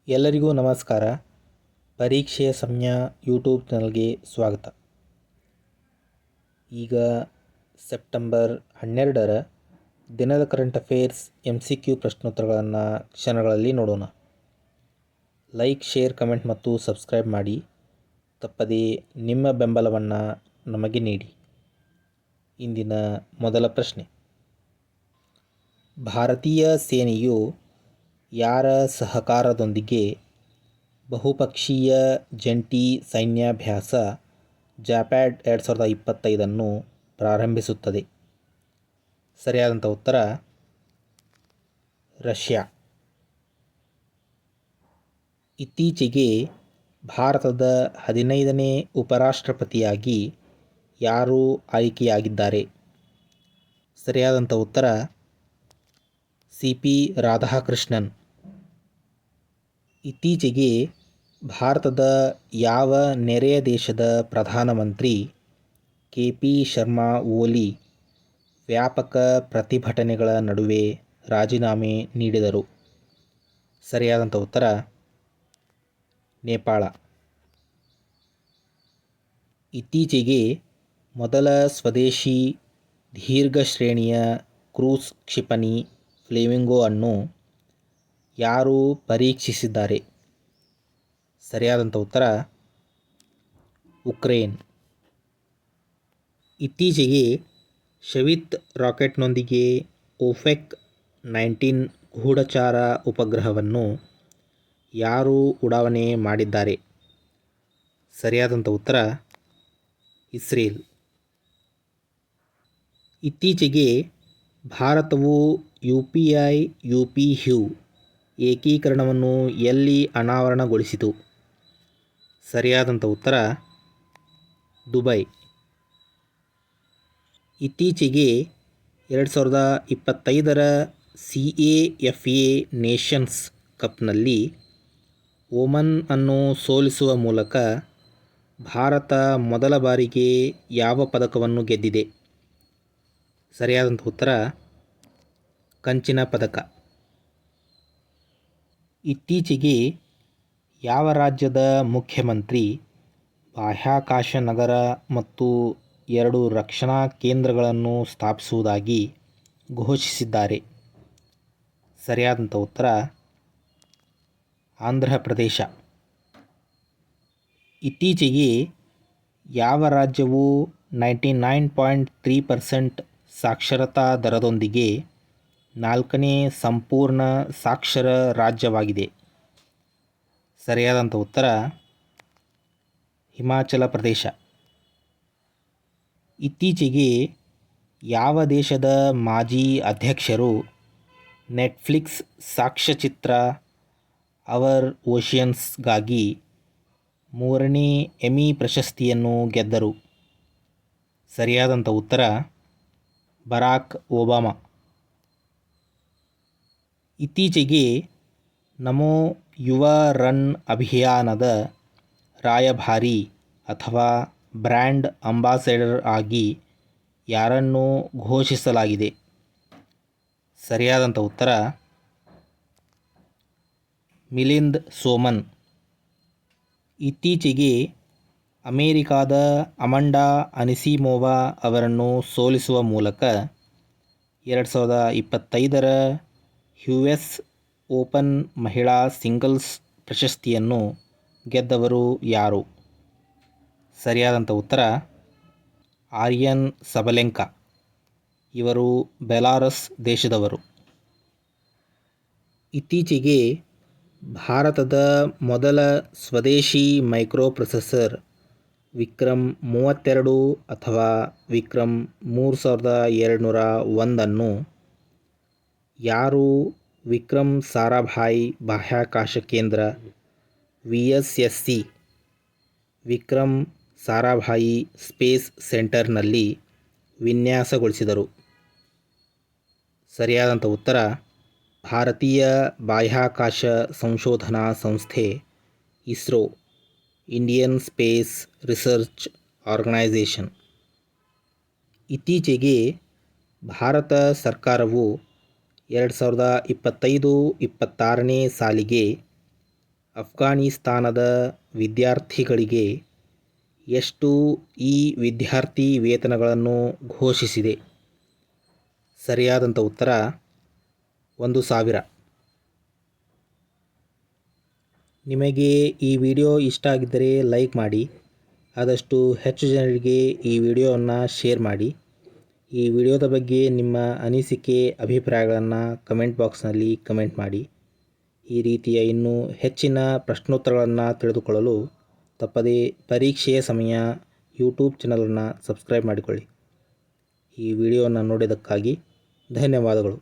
ಎಲ್ಲರಿಗೂ ನಮಸ್ಕಾರ. ಪರೀಕ್ಷೆಯ ಸಮಯ ಯೂಟ್ಯೂಬ್ ಚಾನಲ್ಗೆ ಸ್ವಾಗತ. ಈಗ ಸೆಪ್ಟೆಂಬರ್ 12ರ ದಿನದ ಕರೆಂಟ್ ಅಫೇರ್ಸ್ MCQ ಪ್ರಶ್ನೋತ್ತರಗಳನ್ನು ಕ್ಷಣಗಳಲ್ಲಿ ನೋಡೋಣ. ಲೈಕ್, ಶೇರ್, ಕಮೆಂಟ್ ಮತ್ತು ಸಬ್ಸ್ಕ್ರೈಬ್ ಮಾಡಿ. ತಪ್ಪದೇ ನಿಮ್ಮ ಬೆಂಬಲವನ್ನು ನಮಗೆ ನೀಡಿ. ಇಂದಿನ ಮೊದಲ ಪ್ರಶ್ನೆ: ಭಾರತೀಯ ಸೇನೆಯು ಯಾರ ಸಹಕಾರದೊಂದಿಗೆ ಬಹುಪಕ್ಷೀಯ ಜಂಟಿ ಸೈನ್ಯಾಭ್ಯಾಸ ಜಾಪ್ಯಾಡ್ 2025 ಪ್ರಾರಂಭಿಸುತ್ತದೆ? ಸರಿಯಾದಂಥ ಉತ್ತರ ರಷ್ಯಾ. ಇತ್ತೀಚೆಗೆ ಭಾರತದ 15ನೇ ಉಪರಾಷ್ಟ್ರಪತಿಯಾಗಿ ಯಾರು ಆಯ್ಕೆಯಾಗಿದ್ದಾರೆ? ಸರಿಯಾದಂಥ ಉತ್ತರ CP ರಾಧಾಕೃಷ್ಣನ್. ಇತ್ತೀಚೆಗೆ ಭಾರತದ ಯಾವ ನೆರೆಯ ದೇಶದ ಪ್ರಧಾನಮಂತ್ರಿ KP ಶರ್ಮಾ ಓಲಿ ವ್ಯಾಪಕ ಪ್ರತಿಭಟನೆಗಳ ನಡುವೆ ರಾಜೀನಾಮೆ ನೀಡಿದರು? ಸರಿಯಾದಂಥ ಉತ್ತರ ನೇಪಾಳ. ಇತ್ತೀಚೆಗೆ ಮೊದಲ ಸ್ವದೇಶಿ ದೀರ್ಘ ಶ್ರೇಣಿಯ ಕ್ರೂಸ್ ಕ್ಷಿಪಣಿ ಫ್ಲೇಮಿಂಗೋ ಅನ್ನು ಯಾರು ಪರೀಕ್ಷಿಸಿದ್ದಾರೆ? ಸರಿಯಾದಂಥ ಉತ್ತರ ಉಕ್ರೇನ್. ಇತ್ತೀಚೆಗೆ ಶವಿತ್ ರಾಕೆಟ್ನೊಂದಿಗೆ ಓಪೆಕ್ 19 ಗೂಢಚಾರ ಉಪಗ್ರಹವನ್ನು ಯಾರು ಉಡಾವಣೆ ಮಾಡಿದ್ದಾರೆ? ಸರಿಯಾದಂಥ ಉತ್ತರ ಇಸ್ರೇಲ್. ಇತ್ತೀಚೆಗೆ ಭಾರತವು UPI-UPHU ಏಕೀಕರಣವನ್ನು ಎಲ್ಲಿ ಅನಾವರಣಗೊಳಿಸಿತು? ಸರಿಯಾದಂಥ ಉತ್ತರ ದುಬೈ. ಇತ್ತೀಚೆಗೆ 2025ರ CAFA ನೇಷನ್ಸ್ ಕಪ್ನಲ್ಲಿ ಓಮನ್ ಅನ್ನು ಸೋಲಿಸುವ ಮೂಲಕ ಭಾರತ ಮೊದಲ ಬಾರಿಗೆ ಯಾವ ಪದಕವನ್ನು ಗೆದ್ದಿದೆ? ಸರಿಯಾದಂಥ ಉತ್ತರ ಕಂಚಿನ ಪದಕ. ಇತ್ತೀಚೆಗೆ ಯಾವ ರಾಜ್ಯದ ಮುಖ್ಯಮಂತ್ರಿ ಬಾಹ್ಯಾಕಾಶ ನಗರ ಮತ್ತು 2 ರಕ್ಷಣಾ ಕೇಂದ್ರಗಳನ್ನು ಸ್ಥಾಪಿಸುವುದಾಗಿ ಘೋಷಿಸಿದ್ದಾರೆ? ಸರಿಯಾದಂಥ ಉತ್ತರ ಆಂಧ್ರ ಪ್ರದೇಶ. ಇತ್ತೀಚೆಗೆ ಯಾವ ರಾಜ್ಯವು 99.3% ಸಾಕ್ಷರತಾ ದರದೊಂದಿಗೆ 4ನೇ ಸಂಪೂರ್ಣ ಸಾಕ್ಷರ ರಾಜ್ಯವಾಗಿದೆ? ಸರಿಯಾದಂಥ ಉತ್ತರ ಹಿಮಾಚಲ ಪ್ರದೇಶ. ಇತ್ತೀಚೆಗೆ ಯಾವ ದೇಶದ ಮಾಜಿ ಅಧ್ಯಕ್ಷರು ನೆಟ್ಫ್ಲಿಕ್ಸ್ ಸಾಕ್ಷ್ಯಚಿತ್ರ ಅವರ್ ಓಷಿಯನ್ಸ್ಗಾಗಿ 3ನೇ ಎಮಿ ಪ್ರಶಸ್ತಿಯನ್ನು ಗೆದ್ದರು? ಸರಿಯಾದಂಥ ಉತ್ತರ ಬರಾಕ್ ಒಬಾಮಾ. ಇತ್ತೀಚೆಗೆ ನಮೋ ಯುವ ರನ್ ಅಭಿಯಾನದ ರಾಯಭಾರಿ ಅಥವಾ ಬ್ರ್ಯಾಂಡ್ ಅಂಬಾಸೆಡರ್ ಆಗಿ ಯಾರನ್ನು ಘೋಷಿಸಲಾಗಿದೆ? ಸರಿಯಾದಂಥ ಉತ್ತರ ಮಿಲಿಂದ್ ಸೋಮನ್. ಇತ್ತೀಚೆಗೆ ಅಮೇರಿಕಾದ ಅಮಂಡಾ ಅನಿಸಿಮೋವಾ ಅವರನ್ನು ಸೋಲಿಸುವ ಮೂಲಕ 2025ರ US ಓಪನ್ ಮಹಿಳಾ ಸಿಂಗಲ್ಸ್ ಪ್ರಶಸ್ತಿಯನ್ನು ಗೆದ್ದವರು ಯಾರು? ಸರಿಯಾದಂಥ ಉತ್ತರ ಆರ್ಯನ್ ಸಬಲೆಂಕಾ. ಇವರು ಬೆಲಾರಸ್ ದೇಶದವರು. ಇತ್ತೀಚೆಗೆ ಭಾರತದ ಮೊದಲ ಸ್ವದೇಶಿ ಮೈಕ್ರೋ ಪ್ರೊಸೆಸರ್ ವಿಕ್ರಮ್ 32 ಅಥವಾ ವಿಕ್ರಮ್ 3201 ಅನ್ನು ಯಾರು ವಿಕ್ರಮ್ ಸಾರಾಭಾಯಿ ಬಾಹ್ಯಾಕಾಶ ಕೇಂದ್ರ VSSC ವಿಕ್ರಮ್ ಸಾರಾಭಾಯಿ ಸ್ಪೇಸ್ ಸೆಂಟರ್ನಲ್ಲಿ ವಿನ್ಯಾಸಗೊಳಿಸಿದರು? ಸರಿಯಾದಂಥ ಉತ್ತರ ಭಾರತೀಯ ಬಾಹ್ಯಾಕಾಶ ಸಂಶೋಧನಾ ಸಂಸ್ಥೆ ISRO, Indian space research organisation. ಇತ್ತೀಚೆಗೆ ಭಾರತ ಸರ್ಕಾರವು 2025-26ನೇ ಸಾಲಿಗೆ ಅಫ್ಘಾನಿಸ್ತಾನದ ವಿದ್ಯಾರ್ಥಿಗಳಿಗೆ ಎಷ್ಟು ಈ ವಿದ್ಯಾರ್ಥಿ ವೇತನಗಳನ್ನು ಘೋಷಿಸಿದೆ? ಸರಿಯಾದಂಥ ಉತ್ತರ 1,000. ನಿಮಗೆ ಈ ವಿಡಿಯೋ ಇಷ್ಟ ಆಗಿದ್ದರೆ ಲೈಕ್ ಮಾಡಿ, ಆದಷ್ಟು ಹೆಚ್ಚು ಜನರಿಗೆ ಈ ವಿಡಿಯೋವನ್ನು ಶೇರ್ ಮಾಡಿ. ಈ ವಿಡಿಯೋದ ಬಗ್ಗೆ ನಿಮ್ಮ ಅನಿಸಿಕೆ ಅಭಿಪ್ರಾಯಗಳನ್ನು ಕಮೆಂಟ್ ಬಾಕ್ಸ್ನಲ್ಲಿ ಕಮೆಂಟ್ ಮಾಡಿ. ಈ ರೀತಿಯ ಇನ್ನೂ ಹೆಚ್ಚಿನ ಪ್ರಶ್ನೋತ್ತರಗಳನ್ನು ತಿಳಿದುಕೊಳ್ಳಲು ತಪ್ಪದೇ ಪರೀಕ್ಷೆಯ ಸಮಯ ಯೂಟ್ಯೂಬ್ ಚಾನಲನ್ನು ಸಬ್ಸ್ಕ್ರೈಬ್ ಮಾಡಿಕೊಳ್ಳಿ. ಈ ವಿಡಿಯೋವನ್ನು ನೋಡಿದ್ದಕ್ಕಾಗಿ ಧನ್ಯವಾದಗಳು.